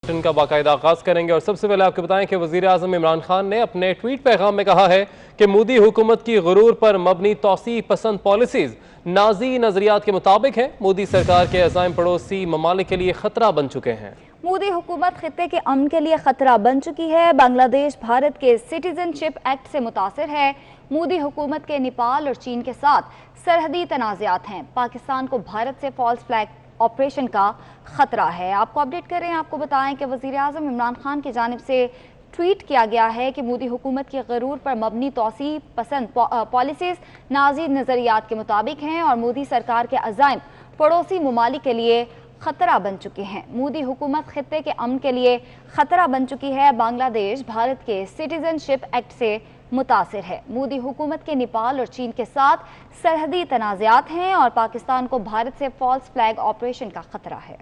کا باقاعدہ آغاز کریں گے اور سب سے پہلے آپ کو بتائیں کہ وزیر اعظم عمران خان نے اپنے ٹویٹ پیغام میں کہا ہے کہ مودی حکومت کی غرور پر مبنی توسیع پسند پالیسیز نازی نظریات کے مطابق ہیں۔ مودی سرکار کے عزائم پڑوسی ممالک کے لیے خطرہ بن چکے ہیں۔ مودی حکومت خطے کے امن کے لیے خطرہ بن چکی ہے۔ بنگلہ دیش بھارت کے سٹیزن شپ ایکٹ سے متاثر ہے۔ مودی حکومت کے نیپال اور چین کے ساتھ سرحدی تنازعات ہیں۔ پاکستان کو بھارت سے فالس فلیگ آپریشن کا خطرہ ہے۔ آپ کو اپڈیٹ کر رہے ہیں، آپ کو بتائیں کہ وزیر اعظم عمران خان کی جانب سے ٹویٹ کیا گیا ہے کہ مودی حکومت کی غرور پر مبنی توسیع پسند پالیسیز نازی نظریات کے مطابق ہیں اور مودی سرکار کے عزائم پڑوسی ممالک کے لیے خطرہ بن چکی ہیں۔ مودی حکومت خطے کے امن کے لیے خطرہ بن چکی ہے۔ بنگلہ دیش بھارت کے سٹیزن شپ ایکٹ سے متاثر ہے۔ مودی حکومت کے نیپال اور چین کے ساتھ سرحدی تنازعات ہیں اور پاکستان کو بھارت سے فالس فلیگ آپریشن کا خطرہ ہے۔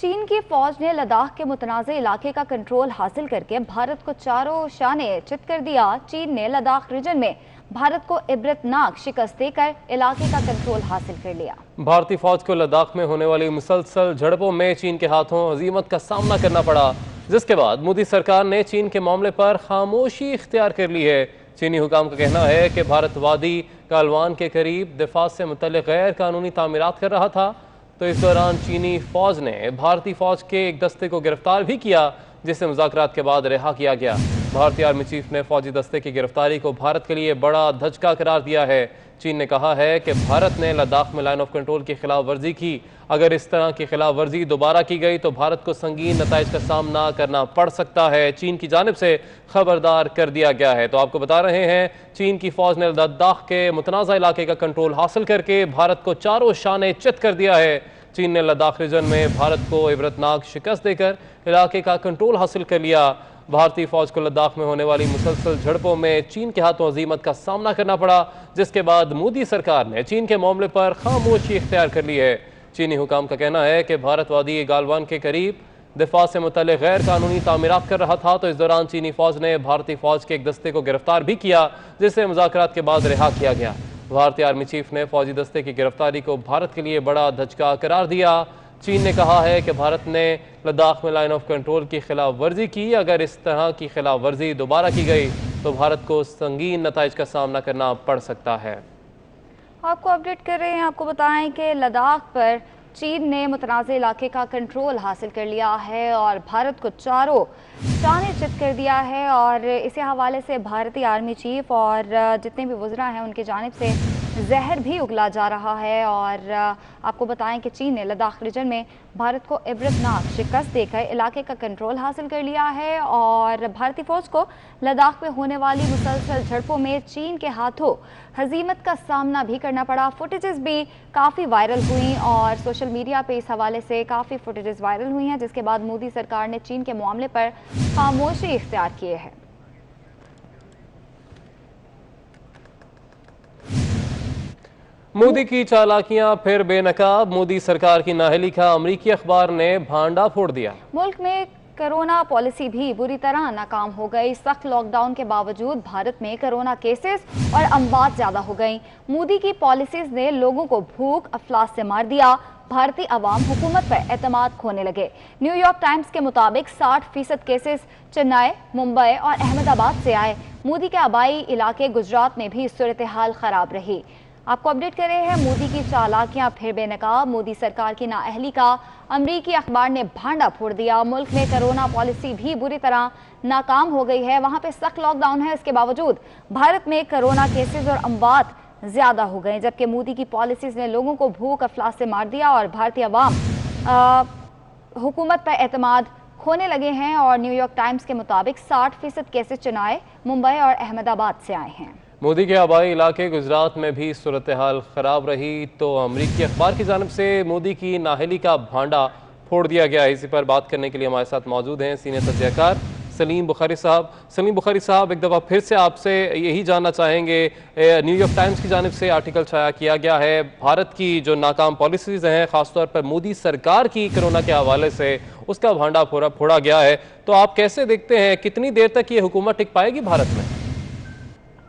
چین کی فوج نے لداخ کے متنازع علاقے کا کنٹرول حاصل کر کے بھارت کو چاروں شانے چت کر دیا۔ چین نے لداخ ریجن میں بھارت کو عبرتناک شکست دے کر علاقے کا کنٹرول حاصل کر لیا۔ بھارتی فوج کو لداخ میں ہونے والی مسلسل جھڑپوں میں چین کے ہاتھوں ہزیمت کا سامنا کرنا پڑا، جس کے بعد مودی سرکار نے چین کے معاملے پر خاموشی اختیار کر لی ہے۔ چینی حکام کا کہنا ہے کہ بھارت وادی گالوان کے قریب دفاع سے متعلق غیر قانونی تعمیرات کر رہا تھا، تو اس دوران چینی فوج نے بھارتی فوج کے ایک دستے کو گرفتار بھی کیا، جسے مذاکرات کے بعد رہا کیا گیا۔ بھارتی آرمی چیف نے فوجی دستے کی گرفتاری کو بھارت کے لیے بڑا دھچکا قرار دیا ہے۔ چین نے کہا ہے کہ بھارت نے لداخ میں لائن آف کنٹرول کی خلاف ورزی کی۔ اگر اس طرح کی خلاف ورزی دوبارہ کی گئی تو بھارت کو سنگین نتائج کا سامنا کرنا پڑ سکتا ہے۔ چین کی جانب سے خبردار کر دیا گیا ہے۔ تو آپ کو بتا رہے ہیں، چین کی فوج نے لداخ کے متنازع علاقے کا کنٹرول حاصل کر کے بھارت کو چاروں شانے چت کر دیا ہے۔ چین نے لداخ ریجن میں بھارت کو عبرتناک شکست دے کر علاقے کا کنٹرول حاصل کر لیا۔ بھارتی فوج کو لداخ میں ہونے والی مسلسل جھڑپوں میں چین کے ہاتھوں ہزیمت کا سامنا کرنا پڑا، جس کے بعد مودی سرکار نے چین کے معاملے پر خاموشی اختیار کر لی ہے۔ چینی حکام کا کہنا ہے کہ بھارت وادی گالوان کے قریب دفاع سے متعلق غیر قانونی تعمیرات کر رہا تھا، تو اس دوران چینی فوج نے بھارتی فوج کے ایک دستے کو گرفتار بھی کیا، جسے مذاکرات کے بعد رہا کیا گیا۔ بھارتی آرمی چیف نے فوجی دستے کی گرفتاری کو بھارت کے لیے بڑا دھچکا قرار دیا۔ چین نے کہا ہے کہ بھارت نے لداخ میں لائن آف کنٹرول کی خلاف ورزی کی۔ اگر اس طرح کی خلاف ورزی دوبارہ کی گئی تو بھارت کو سنگین نتائج کا سامنا کرنا پڑ سکتا ہے۔ آپ کو اپڈیٹ کر رہے ہیں، آپ کو بتائیں کہ لداخ پر چین نے متنازع علاقے کا کنٹرول حاصل کر لیا ہے اور بھارت کو چاروں شانے چت کر دیا ہے، اور اسی حوالے سے بھارتی آرمی چیف اور جتنے بھی وزراء ہیں ان کی جانب سے زہر بھی اگلا جا رہا ہے۔ اور آپ کو بتائیں کہ چین نے لداخ ریجن میں بھارت کو عبرتناک شکست دے کر علاقے کا کنٹرول حاصل کر لیا ہے اور بھارتی فوج کو لداخ میں ہونے والی مسلسل جھڑپوں میں چین کے ہاتھوں ہزیمت کا سامنا بھی کرنا پڑا۔ فوٹیجز بھی کافی وائرل ہوئیں اور سوشل میڈیا پہ اس حوالے سے کافی فوٹیجز وائرل ہوئی ہیں، جس کے بعد مودی سرکار نے چین کے معاملے پر خاموشی اختیار کیے ہیں۔ مودی کی چالاکیاں پھر بے نقاب، مودی سرکار کی نااہلی کا امریکی اخبار نے بھانڈا پھوڑ دیا۔ ملک میں کرونا پالیسی بھی بری طرح ناکام ہو گئی۔ سخت لاک ڈاؤن کے باوجود بھارت میں کرونا کیسز اور اموات زیادہ ہو گئیں۔ مودی کی پالیسیز نے لوگوں کو بھوک افلاس سے مار دیا۔ بھارتی عوام حکومت پر اعتماد کھونے لگے۔ نیو یارک ٹائمز کے مطابق 60% کیسز چنئی، ممبئی اور احمد آباد سے آئے۔ مودی کے آبائی علاقے گجرات میں بھی صورتحال خراب رہی۔ آپ کو اپڈیٹ کر رہے ہیں، مودی کی چالاکیاں پھر بے نقاب، مودی سرکار کی نااہلی کا امریکی اخبار نے بھانڈا پھوڑ دیا۔ ملک میں کرونا پالیسی بھی بری طرح ناکام ہو گئی ہے۔ وہاں پہ سخت لاک ڈاؤن ہے، اس کے باوجود بھارت میں کرونا کیسز اور اموات زیادہ ہو گئے، جبکہ مودی کی پالیسیز نے لوگوں کو بھوک افلاس سے مار دیا اور بھارتی عوام حکومت پر اعتماد کھونے لگے ہیں۔ اور نیو یارک ٹائمز کے مطابق 60% کیسز چنئی، ممبئی اور احمد آباد سے آئے ہیں۔ مودی کے آبائی علاقے گجرات میں بھی صورتحال خراب رہی، تو امریکی اخبار کی جانب سے مودی کی نااہلی کا بھانڈا پھوڑ دیا گیا۔ اسی پر بات کرنے کے لیے ہمارے ساتھ موجود ہیں سینئر تجزیہ کار سلیم بخاری صاحب۔ سلیم بخاری صاحب، ایک دفعہ پھر سے آپ سے یہی جاننا چاہیں گے، نیو یارک ٹائمز کی جانب سے آرٹیکل شائع کیا گیا ہے، بھارت کی جو ناکام پالیسیز ہیں، خاص طور پر مودی سرکار کی کرونا کے حوالے سے اس کا بھانڈا پھوڑا گیا ہے، تو آپ کیسے دیکھتے ہیں کتنی دیر تک یہ حکومت ٹک پائے گی بھارت میں؟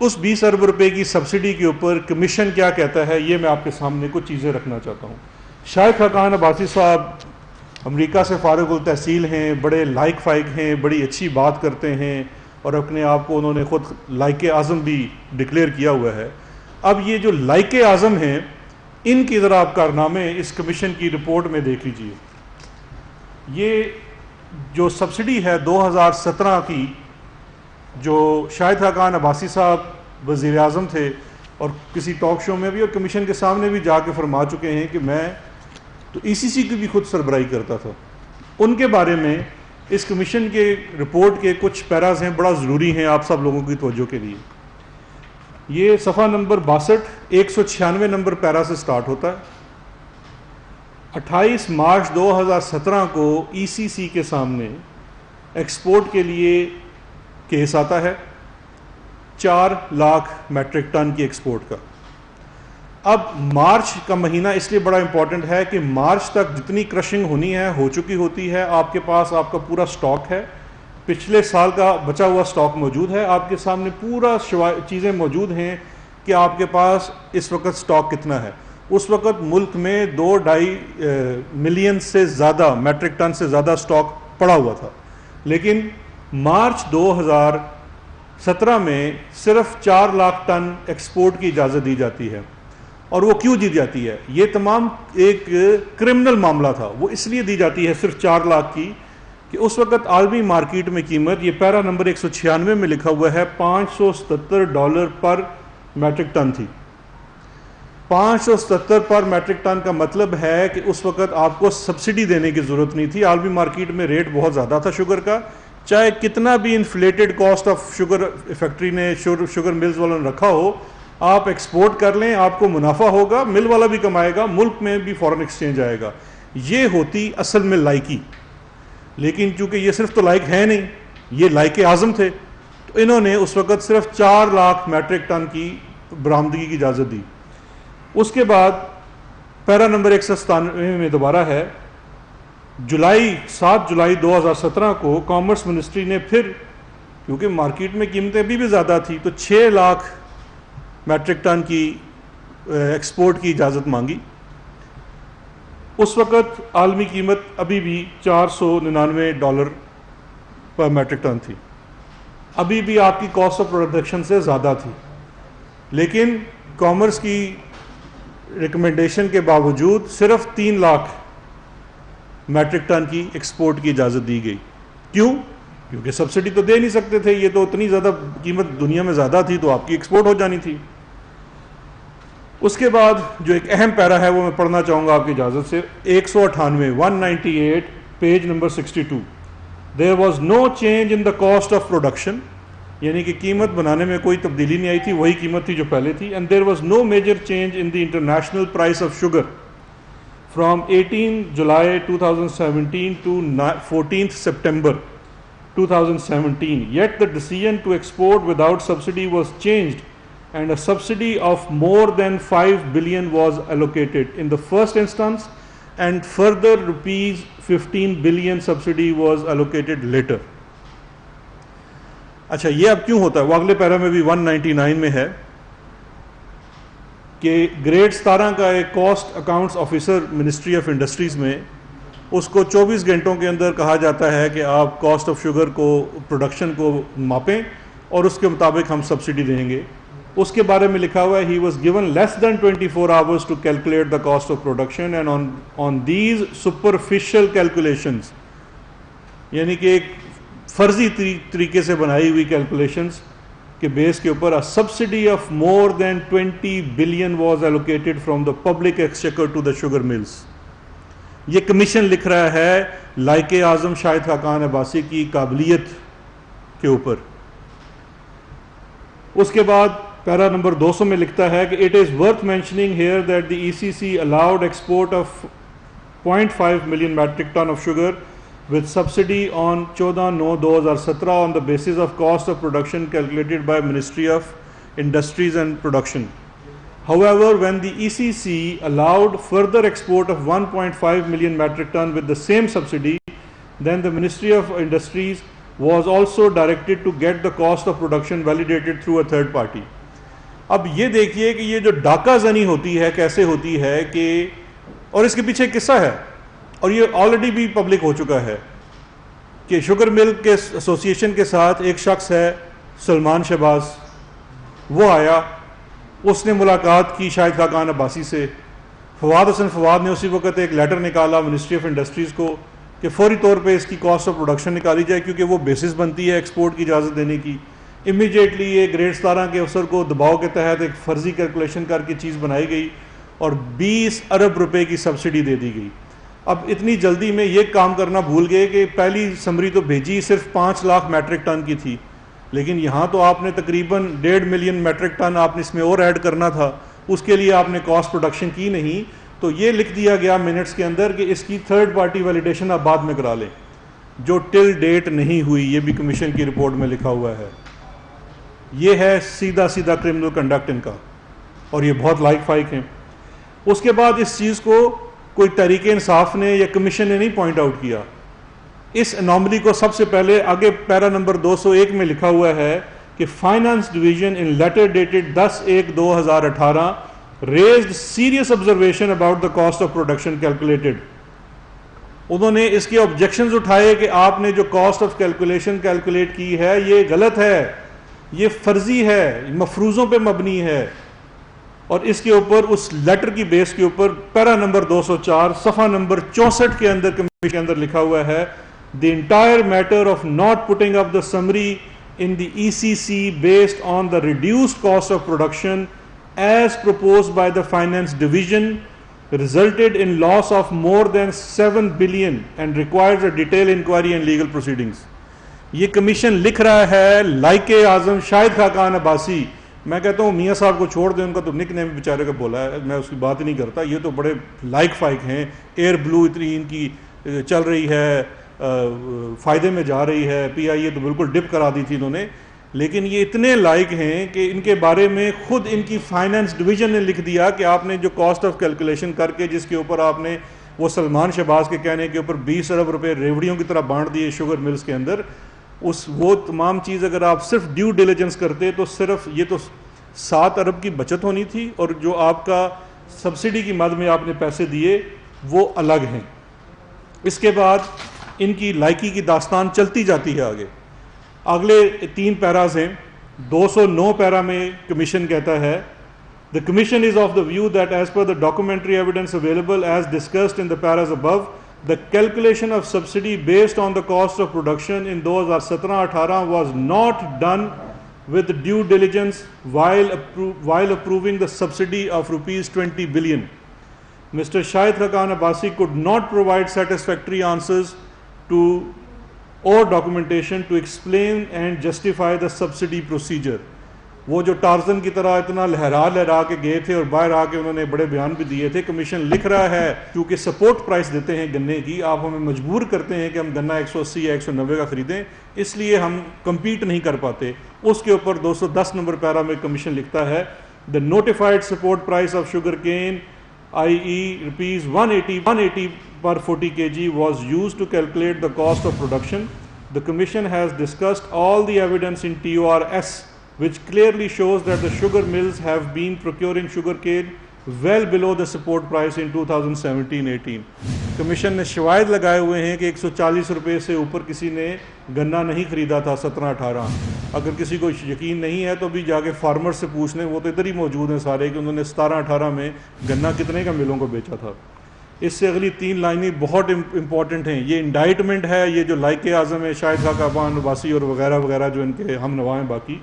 اس 20 ارب روپے کی سبسڈی کے اوپر کمیشن کیا کہتا ہے، یہ میں آپ کے سامنے کچھ چیزیں رکھنا چاہتا ہوں۔ شاہد خاقان عباسی صاحب امریکہ سے فارغ التحصیل ہیں، بڑے لائق فائق ہیں، بڑی اچھی بات کرتے ہیں، اور اپنے آپ کو انہوں نے خود لائق اعظم بھی ڈکلیئر کیا ہوا ہے۔ اب یہ جو لائق اعظم ہیں، ان کی ذرا آپ کارنامے اس کمیشن کی رپورٹ میں دیکھ لیجئے۔ یہ جو سبسڈی ہے 2017 کی، جو شاہد خاقان عباسی صاحب وزیر اعظم تھے اور کسی ٹاک شو میں بھی اور کمیشن کے سامنے بھی جا کے فرما چکے ہیں کہ میں تو ای سی سی کی بھی خود سربراہی کرتا تھا، ان کے بارے میں اس کمیشن کے رپورٹ کے کچھ پیراز ہیں، بڑا ضروری ہیں آپ سب لوگوں کی توجہ کے لیے۔ یہ صفحہ نمبر 62 196 نمبر پیرا سے سٹارٹ ہوتا ہے۔ 28 مارچ 2017 کو ای سی سی کے سامنے ایکسپورٹ کے لیے کیس آتا ہے 4 لاکھ میٹرک ٹن کی ایکسپورٹ کا۔ اب مارچ کا مہینہ اس لیے بڑا امپورٹنٹ ہے کہ مارچ تک جتنی کرشنگ ہونی ہے ہو چکی ہوتی ہے، آپ کے پاس آپ کا پورا سٹاک ہے، پچھلے سال کا بچا ہوا سٹاک موجود ہے، آپ کے سامنے پورا چیزیں موجود ہیں کہ آپ کے پاس اس وقت سٹاک کتنا ہے۔ اس وقت ملک میں 2.5 ملین سے زیادہ میٹرک ٹن سے زیادہ سٹاک پڑا ہوا تھا، لیکن مارچ 2017 میں صرف 4 لاکھ ٹن ایکسپورٹ کی اجازت دی جاتی ہے۔ اور وہ کیوں دی جاتی ہے؟ یہ تمام ایک کرمنل معاملہ تھا، وہ اس لیے دی جاتی ہے صرف 4 لاکھ کی کہ اس وقت عالمی مارکیٹ میں قیمت، یہ پیرا نمبر 196 میں لکھا ہوا ہے، $577 پر میٹرک ٹن تھی۔ 577 پر میٹرک ٹن کا مطلب ہے کہ اس وقت آپ کو سبسڈی دینے کی ضرورت نہیں تھی، عالمی مارکیٹ میں ریٹ بہت زیادہ تھا شوگر کا، چاہے کتنا بھی inflated cost of sugar factory نے شوگر ملز والوں نے رکھا ہو، آپ ایکسپورٹ کر لیں، آپ کو منافع ہوگا، مل والا بھی کمائے گا، ملک میں بھی فورن ایکسچینج آئے گا۔ یہ ہوتی اصل میں لائکی، لیکن چونکہ یہ صرف تو لائق ہے نہیں، یہ لائق اعظم تھے، تو انہوں نے اس وقت صرف 4 لاکھ میٹرک ٹن کی برآمدگی کی اجازت دی۔ اس کے بعد پیرا نمبر 197 میں دوبارہ ہے، 7 جولائی 2017 کو کامرس منسٹری نے پھر، کیونکہ مارکیٹ میں قیمتیں بھی زیادہ تھی، تو 6 لاکھ میٹرک ٹن کی ایکسپورٹ کی اجازت مانگی۔ اس وقت عالمی قیمت ابھی بھی $499 پر میٹرک ٹن تھی، ابھی بھی آپ کی کاسٹ آف پروڈکشن سے زیادہ تھی، لیکن کامرس کی ریکمنڈیشن کے باوجود صرف 3 لاکھ میٹرک ٹن کی ایکسپورٹ کی اجازت دی گئی۔ کیوں؟ کیونکہ سبسڈی تو دے نہیں سکتے تھے، یہ تو اتنی زیادہ قیمت دنیا میں زیادہ تھی تو آپ کی ایکسپورٹ ہو جانی تھی۔ اس کے بعد جو ایک اہم پیرا ہے وہ میں پڑھنا چاہوں گا آپ کی اجازت سے، 198 page number 62۔ There was no change in the cost of production، یعنی کہ قیمت بنانے میں کوئی تبدیلی نہیں آئی تھی، وہی قیمت تھی جو پہلے تھی۔ And there was no major change in the international price of sugar from 18 July 2017 to 14th September 2017, yet the decision to export without subsidy was changed and a subsidy of more than 5 billion was allocated in the first instance, and further rupees 15 billion subsidy was allocated later۔ اچھا، یہ اب کیوں ہوتا ہے؟ وہ اگلے پیرا میں بھی 199 میں ہے کہ گریڈ 17 کا ایک cost accounts officer ministry of industries میں، اس کو 24 گھنٹوں کے اندر کہا جاتا ہے کہ آپ کاسٹ آف شوگر کو، پروڈکشن کو ماپیں اور اس کے مطابق ہم سبسڈی دیں گے۔ اس کے بارے میں لکھا ہوا ہے، he was given less than 24 hours to calculate the cost of production and on these superficial calculations، یعنی کہ ایک فرضی طریقے سے بنائی ہوئی کیلکولیشنز کے بیس کے اوپر a subsidy of more than 20 billion was allocated from the public exchequer to the sugar mills۔ یہ کمیشن لکھ رہا ہے لائق اعظم شاہد خاقان عباسی کی قابلیت کے اوپر۔ اس کے بعد پیرا نمبر 200 میں لکھتا ہے کہ it is worth mentioning here that the ECC allowed export of 0.5 million metric ton of sugar with subsidy on 14/9/2017 on the basis of cost of production calculated by Ministry of Industries and Production. However, when the ECC allowed further export of 1.5 million metric ton with the same subsidy, then the Ministry of Industries was also directed to get the cost of production validated through a third party. اب یہ دیکھیے کہ یہ جو ڈاکہ زنی ہوتی ہے کیسے ہوتی ہے کہ، اور اس کے پیچھے ایک قصہ ہے اور یہ آلریڈی بھی پبلک ہو چکا ہے کہ شوگر مل کے ایسوسی ایشن کے ساتھ ایک شخص ہے سلمان شہباز، وہ آیا، اس نے ملاقات کی شاہد خاقان عباسی سے. فواد حسن فواد نے اسی وقت ایک لیٹر نکالا منسٹری آف انڈسٹریز کو کہ فوری طور پہ اس کی کاسٹ آف پروڈکشن نکالی جائے کیونکہ وہ بیسس بنتی ہے ایکسپورٹ کی اجازت دینے کی. امیڈیٹلی یہ گریڈ 17 کے افسر کو دباؤ کے تحت ایک فرضی کیلکولیشن کر کے چیز بنائی گئی اور 20 ارب روپے کی سبسڈی دے دی گئی. اب اتنی جلدی میں یہ کام کرنا بھول گئے کہ پہلی سمری تو بھیجی صرف 5 لاکھ میٹرک ٹن کی تھی، لیکن یہاں تو آپ نے تقریباً 1.5 ملین میٹرک ٹن آپ نے اس میں اور ایڈ کرنا تھا، اس کے لیے آپ نے کاسٹ پروڈکشن کی نہیں. تو یہ لکھ دیا گیا منٹس کے اندر کہ اس کی تھرڈ پارٹی ویلیڈیشن آپ بعد میں کرا لیں، جو ٹل ڈیٹ نہیں ہوئی. یہ بھی کمیشن کی رپورٹ میں لکھا ہوا ہے. یہ ہے سیدھا کرمنل کنڈکٹ ان کا، اور یہ بہت لائک فائک ہیں. اس کے بعد اس چیز کو کوئی تحریک انصاف نے یا کمیشن نے نہیں پوائنٹ آؤٹ کیا. اس انوملی کو سب سے پہلے آگے پیرا نمبر 201 میں لکھا ہوا ہے کہ finance division in letter dated 10/1/2018 raised serious observation about the cost of production calculated. انہوں نے اس کے آبجیکشنز اٹھائے کہ آپ نے جو کاسٹ آف کیلکولیشن کیلکولیٹ کی ہے یہ غلط ہے، یہ فرضی ہے، مفروضوں پہ مبنی ہے. اور اس کے اوپر اس لیٹر کی بیس کے اوپر پیرا نمبر 204 صفحہ نمبر 64 کے اندر کمیشن کے اندر لکھا ہوا ہے the entire matter of not putting up the summary in the ECC based on the reduced cost of production as proposed by the finance division resulted in loss of more than 7 billion and requires a detailed inquiry and legal proceedings. یہ commission لکھ رہا ہے لائق اعظم شاہد خاقان عباسی. میں کہتا ہوں میاں صاحب کو چھوڑ دیں، ان کا تو نک نیم بیچارے کا بولا ہے، میں اس کی بات ہی نہیں کرتا. یہ تو بڑے لائک فائک ہیں، ایئر بلو اتنی ان کی چل رہی ہے، فائدے میں جا رہی ہے. پی آئی اے تو بالکل ڈپ کرا دی تھی انہوں نے، لیکن یہ اتنے لائق ہیں کہ ان کے بارے میں خود ان کی فائنانس ڈویژن نے لکھ دیا کہ آپ نے جو کاسٹ آف کیلکولیشن کر کے جس کے اوپر آپ نے وہ سلمان شہباز کے کہنے کے اوپر 20 ارب روپے ریوڑیوں کی طرح بانٹ دیے شوگر ملز کے اندر، وہ تمام چیز اگر آپ صرف ڈیو ڈیلیجنس کرتے تو صرف یہ تو 7 ارب کی بچت ہونی تھی، اور جو آپ کا سبسڈی کی مد میں آپ نے پیسے دیے وہ الگ ہیں. اس کے بعد ان کی لائکی کی داستان چلتی جاتی ہے آگے. اگلے 3 پیراز ہیں. 209 پیرا میں کمیشن کہتا ہے The Commission is of the view that as per the documentary evidence available as discussed in the paras above, the calculation of subsidy based on the cost of production in 2017-18 was not done with due diligence while approving the subsidy of rupees 20 billion. Mr. Shahid Khaqan Abbasi could not provide satisfactory answers to or documentation to explain and justify the subsidy procedure. وہ جو Tarzan کی طرح اتنا لہرا کے گئے تھے اور باہر آ کے انہوں نے بڑے بیان بھی دیے تھے. کمیشن لکھ رہا ہے کیونکہ سپورٹ پرائس دیتے ہیں گنے کی، آپ ہمیں مجبور کرتے ہیں کہ ہم گنا 180 یا 190 کا خریدیں، اس لیے ہم کمپیٹ نہیں کر پاتے. اس کے اوپر 210 نمبر پیرا میں کمیشن لکھتا ہے the notified support price of sugar cane i.e. rupees 180 per 40 kg was used to calculate the cost of production. The Commission has discussed all the evidence in TOR-S which clearly shows that the sugar mills have been procuring sugar cane well below the support price in 2017-18. Commission نے شواہد لگائے ہوئے ہیں کہ 140 روپے سے اوپر کسی نے گنا نہیں خریدا تھا 17-18. اگر کسی کو یقین نہیں ہے تو بھی جا کے فارمر سے پوچھ لیں، وہ تو ادھر ہی موجود ہیں سارے کہ انہوں نے 17-18 میں گنا کتنے کا ملوں کو بیچا تھا. اس سے اگلی 3 لائنیں بہت امپورٹنٹ ہیں. یہ انڈائٹمنٹ ہے، یہ جو لائق اعظم ہے شاہد خاقان عباسی اور وغیرہ وغیرہ جو ان کے ہم نوا ہیں باقی.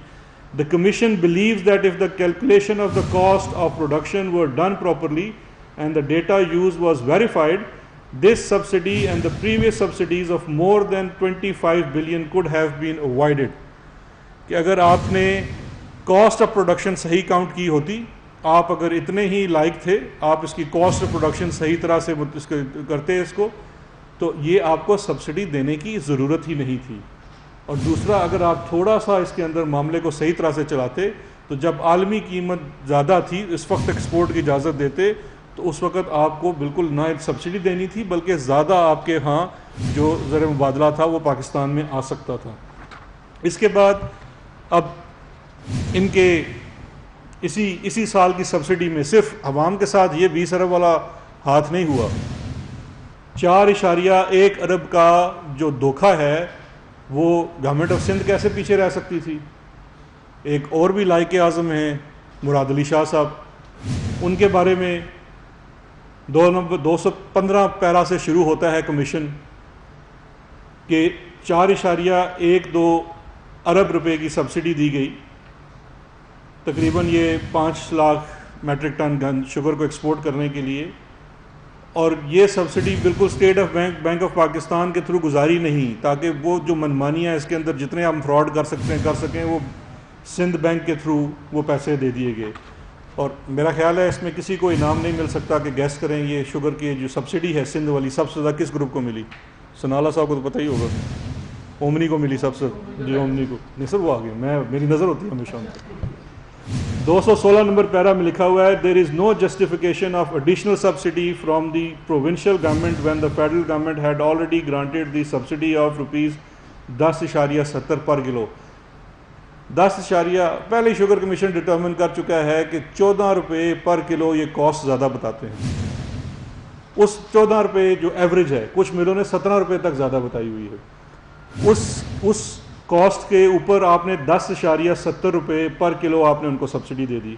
The Commission believes that if the calculation of the cost of production were done properly and the data used was verified, this subsidy and the previous subsidies of more than 25 billion could have been avoided. کہ اگر آپ نے cost of production صحیح count کی ہوتی، آپ اگر اتنے ہی لائق تھے، آپ اس کی کاسٹ آف پروڈکشن صحیح طرح سے کرتے اس کو، تو یہ آپ کو سبسڈی دینے کی ضرورت ہی نہیں تھی. اور دوسرا، اگر آپ تھوڑا سا اس کے اندر معاملے کو صحیح طرح سے چلاتے تو جب عالمی قیمت زیادہ تھی، اس وقت ایکسپورٹ کی اجازت دیتے، تو اس وقت آپ کو بالکل نہ سبسڈی دینی تھی بلکہ زیادہ آپ کے ہاں جو زر مبادلہ تھا وہ پاکستان میں آ سکتا تھا. اس کے بعد اب ان کے اسی سال کی سبسڈی میں صرف عوام کے ساتھ یہ 20 ارب والا ہاتھ نہیں ہوا، 4.1 ارب کا جو دھوکہ ہے وہ گورنمنٹ آف سندھ کیسے پیچھے رہ سکتی تھی۔ ایک اور بھی لائق اعظم ہیں مراد علی شاہ صاحب، ان کے بارے میں 215 پیرا سے شروع ہوتا ہے کمیشن کہ 4.12 ارب روپے کی سبسڈی دی گئی، تقریباً یہ 5 لاکھ میٹرک ٹن شوگر کو ایکسپورٹ کرنے کے لیے، اور یہ سبسڈی بالکل state of bank of Pakistan کے تھرو گزاری نہیں، تاکہ وہ جو منمانیاں اس کے اندر جتنے ہم فراڈ کر سکیں وہ سندھ بینک کے تھرو وہ پیسے دے دیے گئے۔ اور میرا خیال ہے اس میں کسی کو انعام نہیں مل سکتا کہ گیس کریں یہ شوگر کی جو سبسڈی ہے سندھ والی سب سے زیادہ کس گروپ کو ملی؟ سنالا صاحب کو تو پتہ ہی ہوگا، اومنی کو ملی سب سے، جی اومنی کو نہیں سر، وہ آ گیا، میری نظر ہوتی ہے ہمیشہ ان پہ۔ 216 نمبر پیرا میں لکھا ہوا ہے there is no justification of additional subsidy from the provincial government when the federal government had already granted the subsidy of rupees 10.70 پر کلو۔ 10 پہلے شوگر کمیشن ڈٹرمن کر چکا ہے کہ 14 روپے پر کلو یہ کاسٹ زیادہ بتاتے ہیں، اس 14 روپے جو ایوریج ہے، کچھ ملوں نے 17 روپے تک زیادہ بتائی ہوئی ہے، اس کاسٹ کے اوپر آپ نے 10.70 روپے پر کلو آپ نے ان کو سبسڈی دے دی۔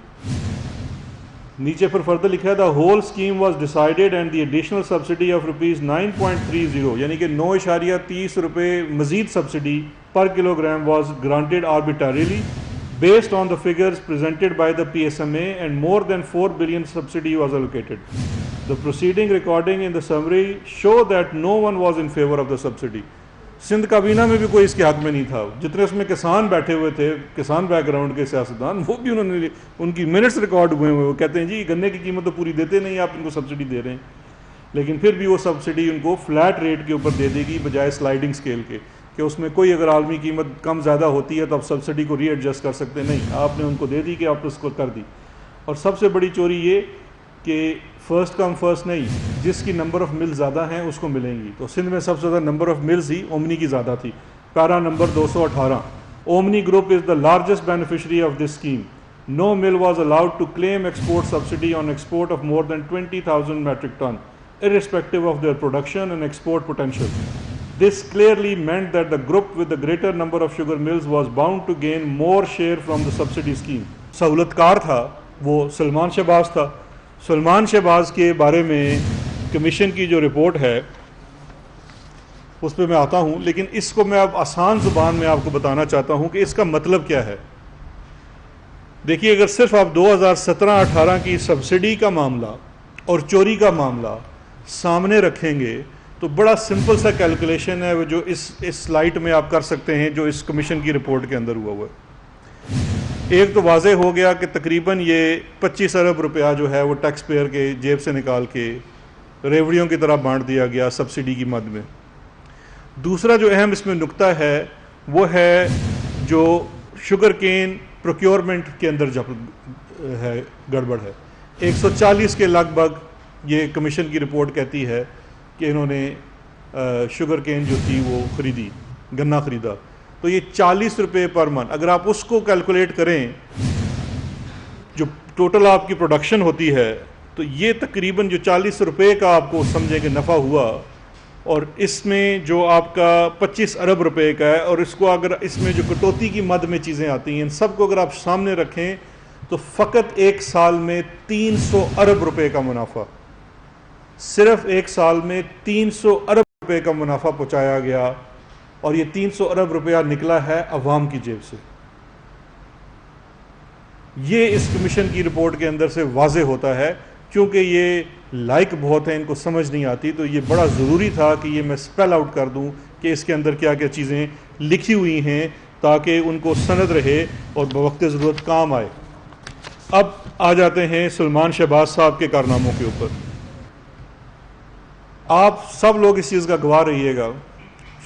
نیچے پھر فردر لکھا ہے the whole scheme was decided and the additional subsidy of rupees 9.30 یعنی کہ 9.30 روپے مزید سبسڈی پر kilogram was granted arbitrarily based on the figures presented by the PSMA and more than 4 billion subsidy was allocated. The proceeding recording in the summary show that no one was in favor of the subsidy. Sindh کابینہ میں بھی کوئی اس کے حق میں نہیں تھا، جتنے اس میں کسان بیٹھے ہوئے تھے، کسان بیک گراؤنڈ کے سیاستدان، وہ بھی انہوں نے ان کی منٹس ریکارڈ ہوئے وہ کہتے ہیں جی گنے کی قیمت تو پوری دیتے نہیں، آپ ان کو سبسڈی دے رہے ہیں، لیکن پھر بھی وہ سبسڈی ان کو فلیٹ ریٹ کے اوپر دے دے گی بجائے سلائڈنگ سکیل کے، کہ اس میں کوئی اگر عالمی قیمت کم زیادہ ہوتی ہے تو آپ سبسڈی کو ری ایڈجسٹ کر سکتے نہیں، آپ نے ان کو دے دی کہ آپ اس کو کر دی۔ اور سب سے بڑی چوری یہ کہ فرسٹ کم فرسٹ نہیں، جس کی نمبر آف مل زیادہ ہیں اس کو ملیں گی، تو سندھ میں سب سے زیادہ نمبر آف ملز ہی اومنی کی زیادہ تھی۔ Para number 218 Omni group is the largest beneficiary of this scheme, no mill was allowed to claim export subsidy on export of more than 20,000 metric ton irrespective of their production and export potential. This clearly meant that the group with the greater number of sugar mills was bound to gain more share from the subsidy scheme. سہولت کار تھا وہ سلمان شہباز تھا۔ سلمان شہباز کے بارے میں commission کی جو report ہے اس پہ میں آتا ہوں، لیکن اس کو میں اب آسان زبان میں آپ کو بتانا چاہتا ہوں کہ اس کا مطلب کیا ہے۔ دیکھیے اگر صرف آپ 2017-18 کی سبسڈی کا معاملہ اور چوری کا معاملہ سامنے رکھیں گے تو بڑا سمپل سا کیلکولیشن ہے وہ جو اس سلائٹ میں آپ کر سکتے ہیں جو اس کمیشن کی رپورٹ کے اندر ہوا ہے۔ ایک تو واضح ہو گیا کہ تقریباً یہ 25 ارب روپیہ جو ہے وہ ٹیکس پیئر کے جیب سے نکال کے ریوڑیوں کی طرح بانٹ دیا گیا سبسڈی کی مد میں۔ دوسرا جو اہم اس میں نقطہ ہے وہ ہے جو شوگر کین پروکیورمنٹ کے اندر ہے گڑبڑ ہے۔ 140 کے لگ بھگ یہ کمیشن کی رپورٹ کہتی ہے کہ انہوں نے شوگر کین جو تھی وہ خریدی، گنا خریدا، تو یہ 40 روپے پر من، اگر آپ اس کو کیلکولیٹ کریں جو ٹوٹل آپ کی پروڈکشن ہوتی ہے تو یہ تقریباً جو 40 روپے کا آپ کو سمجھیں کہ نفع ہوا، اور اس میں جو آپ کا 25 ارب روپے کا ہے، اور اس کو اگر اس میں جو کٹوتی کی مد میں چیزیں آتی ہیں ان سب کو اگر آپ سامنے رکھیں تو فقط ایک سال میں 300 ارب روپے کا منافع، صرف ایک سال میں 300 ارب روپے کا منافع پہنچایا گیا، اور یہ 300 ارب روپیہ نکلا ہے عوام کی جیب سے۔ یہ اس کمیشن کی رپورٹ کے اندر سے واضح ہوتا ہے، کیونکہ یہ لائق بہت ہیں ان کو سمجھ نہیں آتی، تو یہ بڑا ضروری تھا کہ یہ میں سپیل آؤٹ کر دوں کہ اس کے اندر کیا کیا چیزیں لکھی ہوئی ہیں تاکہ ان کو سند رہے اور بوقت ضرورت کام آئے۔ اب آ جاتے ہیں سلمان شہباز صاحب کے کارناموں کے اوپر۔ آپ سب لوگ اس چیز کا گواہ رہیے گا،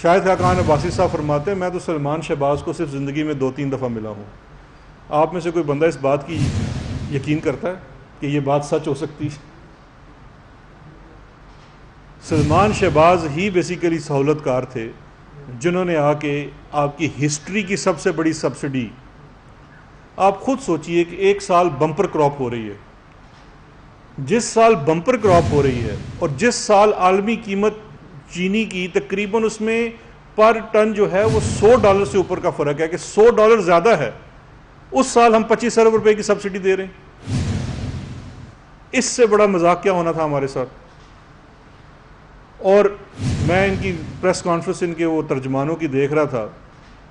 شاید خاقان عباسی صاحب فرماتے ہیں میں تو سلمان شہباز کو صرف زندگی میں 2-3 دفعہ ملا ہوں۔ آپ میں سے کوئی بندہ اس بات کی یقین کرتا ہے کہ یہ بات سچ ہو سکتی؟ سلمان شہباز ہی بیسیکلی سہولت کار تھے، جنہوں نے آ کے آپ کی ہسٹری کی سب سے بڑی سبسڈی، آپ خود سوچئے کہ ایک سال بمپر کراپ ہو رہی ہے، جس سال بمپر کراپ ہو رہی ہے اور جس سال عالمی قیمت چینی کی تقریباً اس میں پر ٹن جو ہے وہ $100 سے اوپر کا فرق ہے کہ $100 زیادہ ہے، اس سال ہم 25 ارب روپے کی سبسڈی دے رہے ہیں۔ اس سے بڑا مذاق کیا ہونا تھا ہمارے ساتھ؟ اور میں ان کی پریس کانفرنس ان کے وہ ترجمانوں کی دیکھ رہا تھا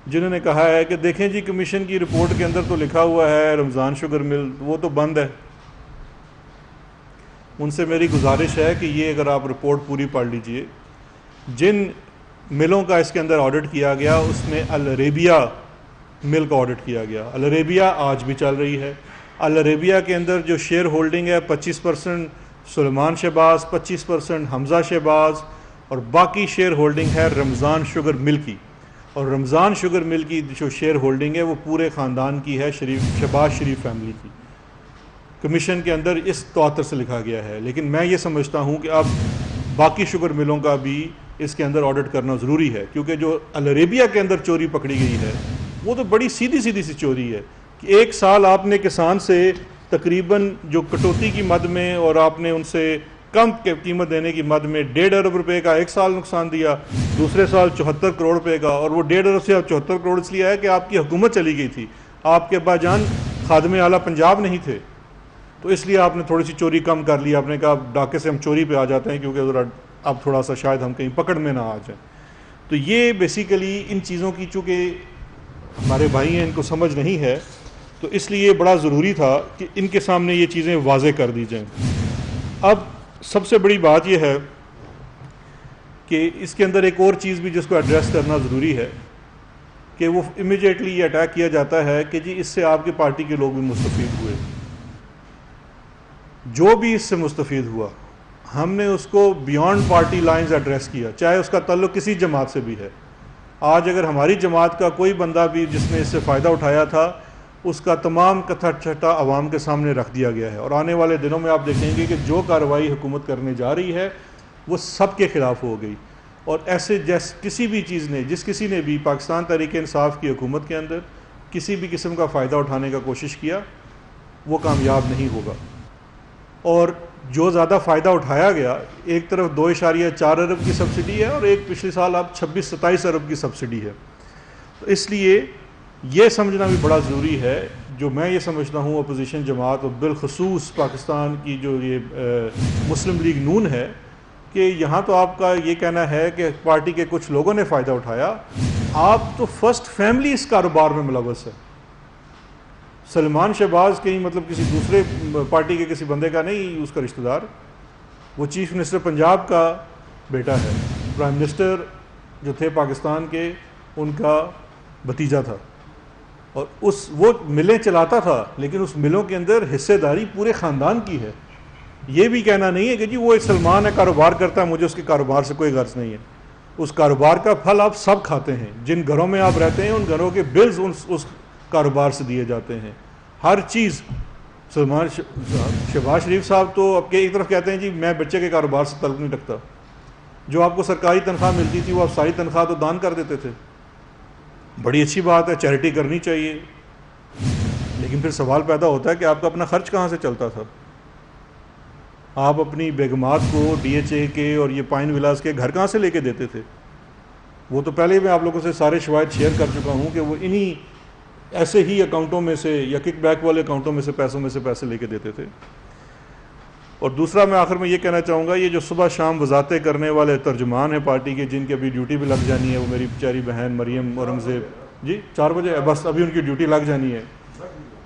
جنہوں نے کہا ہے کہ دیکھیں جی کمیشن کی رپورٹ کے اندر تو لکھا ہوا ہے رمضان شوگر مل وہ تو بند ہے۔ ان سے میری گزارش ہے کہ یہ اگر آپ رپورٹ پوری پڑھ لیجئے، جن ملوں کا اس کے اندر آڈٹ کیا گیا اس میں العربیہ مل کا آڈٹ کیا گیا۔ العربیہ آج بھی چل رہی ہے۔ العربیہ کے اندر جو شیئر ہولڈنگ ہے 25% سلیمان شہباز، 25% حمزہ شہباز، اور باقی شیئر ہولڈنگ ہے رمضان شوگر مل کی، اور رمضان شوگر مل کی جو شیئر ہولڈنگ ہے وہ پورے خاندان کی ہے، شہباز شریف فیملی کی۔ کمیشن کے اندر اس تواتر سے لکھا گیا ہے، لیکن میں یہ سمجھتا ہوں کہ اب باقی شوگر ملوں کا بھی اس کے اندر آڈٹ کرنا ضروری ہے، کیونکہ جو العربیہ کے اندر چوری پکڑی گئی ہے وہ تو بڑی سیدھی سی چوری ہے کہ ایک سال آپ نے کسان سے تقریباً جو کٹوتی کی مد میں اور آپ نے ان سے کم قیمت دینے کی مد میں 1.5 ارب روپے کا ایک سال نقصان دیا، دوسرے سال 74 کروڑ روپے کا، اور وہ 1.5 ارب سے 74 کروڑ اس لیے ہے کہ آپ کی حکومت چلی گئی تھی، آپ کے ابا جان خادم اعلیٰ پنجاب نہیں تھے، تو اس لیے آپ نے تھوڑی سی چوری کم کر لی، آپ نے کہا ڈاکے سے ہم چوری پہ آ جاتے ہیں کیونکہ ذرا اب تھوڑا سا شاید ہم کہیں پکڑ میں نہ آ جائیں۔ تو یہ بیسیکلی ان چیزوں کی چونکہ ہمارے بھائی ہیں ان کو سمجھ نہیں ہے، تو اس لیے بڑا ضروری تھا کہ ان کے سامنے یہ چیزیں واضح کر دی جائیں۔ اب سب سے بڑی بات یہ ہے کہ اس کے اندر ایک اور چیز بھی جس کو ایڈریس کرنا ضروری ہے کہ وہ امیجیٹلی یہ اٹیک کیا جاتا ہے کہ جی اس سے آپ کی پارٹی کے لوگ بھی مستفید ہوئے۔ جو بھی اس سے مستفید ہوا ہم نے اس کو بیانڈ پارٹی لائنز ایڈریس کیا، چاہے اس کا تعلق کسی جماعت سے بھی ہے۔ آج اگر ہماری جماعت کا کوئی بندہ بھی جس نے اس سے فائدہ اٹھایا تھا اس کا تمام کتھا چھٹا عوام کے سامنے رکھ دیا گیا ہے، اور آنے والے دنوں میں آپ دیکھیں گے کہ جو کارروائی حکومت کرنے جا رہی ہے وہ سب کے خلاف ہو گئی، اور ایسے کسی بھی چیز نے جس کسی نے بھی پاکستان تحریک انصاف کی حکومت کے اندر کسی بھی قسم کا فائدہ اٹھانے کا کوشش کیا وہ کامیاب نہیں ہوگا۔ اور جو زیادہ فائدہ اٹھایا گیا، ایک طرف 2.4 ارب کی سبسڈی ہے اور ایک پچھلے سال اب 26-27 ارب کی سبسڈی ہے، تو اس لیے یہ سمجھنا بھی بڑا ضروری ہے۔ جو میں یہ سمجھتا ہوں اپوزیشن جماعت اور بالخصوص پاکستان کی جو یہ مسلم لیگ نون ہے کہ یہاں تو آپ کا یہ کہنا ہے کہ پارٹی کے کچھ لوگوں نے فائدہ اٹھایا، آپ تو فرسٹ فیملی اس کاروبار میں ملوث ہے۔ سلمان شہباز کہیں مطلب کسی دوسرے پارٹی کے کسی بندے کا نہیں اس کا رشتہ دار، وہ چیف منسٹر پنجاب کا بیٹا ہے، پرائم منسٹر جو تھے پاکستان کے ان کا بھتیجا تھا، اور وہ ملیں چلاتا تھا، لیکن اس ملوں کے اندر حصے داری پورے خاندان کی ہے۔ یہ بھی کہنا نہیں ہے کہ جی وہ ایک سلمان ہے کاروبار کرتا ہے مجھے اس کے کاروبار سے کوئی غرض نہیں ہے، اس کاروبار کا پھل آپ سب کھاتے ہیں، جن گھروں میں آپ رہتے ہیں ان گھروں کے بلز اس کاروبار سے دیے جاتے ہیں، ہر چیز۔ سلمان شہباز شریف صاحب تو اب ایک طرف کہتے ہیں جی میں بچے کے کاروبار سے تعلق نہیں رکھتا، جو آپ کو سرکاری تنخواہ ملتی تھی وہ آپ ساری تنخواہ تو دان کر دیتے تھے، بڑی اچھی بات ہے، چیریٹی کرنی چاہیے، لیکن پھر سوال پیدا ہوتا ہے کہ آپ کا اپنا خرچ کہاں سے چلتا تھا؟ آپ اپنی بیگمات کو ڈی ایچ اے کے اور یہ پائن ولاز کے گھر کہاں سے لے کے دیتے تھے؟ وہ تو پہلے میں آپ لوگوں سے سارے شواہد شیئر کر چکا ہوں کہ وہ انہی ایسے ہی اکاؤنٹوں میں سے یا کک بیک والے اکاؤنٹوں میں سے پیسے لے کے دیتے تھے۔ اور دوسرا میں آخر میں یہ کہنا چاہوں گا، یہ جو صبح شام وضاحتیں کرنے والے ترجمان ہیں پارٹی کے جن کی ابھی ڈیوٹی بھی لگ جانی ہے، وہ میری بیچاری بہن مریم اورنگزیب جی 4 بجے بس ابھی ان کی ڈیوٹی لگ جانی ہے،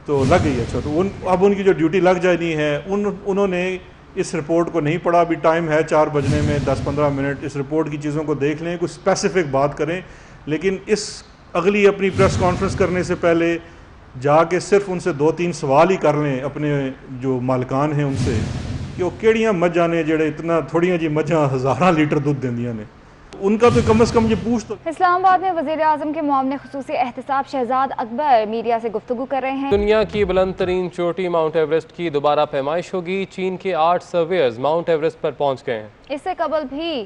تو لگ گئی ہے، اچھا تو اب ان کی جو ڈیوٹی لگ جانی ہے انہوں نے اس رپورٹ کو نہیں پڑھا، ابھی ٹائم ہے 4 بجنے میں 10-15 منٹ، اس رپورٹ کی چیزوں کو دیکھ لیں، کچھ اسپیسیفک بات کریں، لیکن اس اگلی اپنی پریس کانفرنس کرنے سے پہلے جا کے صرف ان سے 2-3 سوال ہی کر لیں اپنے جو مالکان ہیں ان سے کہ وہ کیڑیاں مجھاں نے جڑے اتنا تھوڑیاں جی مجھاں 1000 لیٹر دودھ دیندیاں نے، ان کا تو کم از کم یہ پوچھ تو۔ اسلام آباد میں وزیر اعظم کے معاون خصوصی احتساب شہزاد اکبر میڈیا سے گفتگو کر رہے ہیں۔ دنیا کی بلند ترین چوٹی ماؤنٹ ایوریسٹ کی دوبارہ پیمائش ہوگی، چین کے 8 سرویئرز ماؤنٹ ایوریسٹ پر پہنچ گئے ہیں۔ اس سے قبل بھی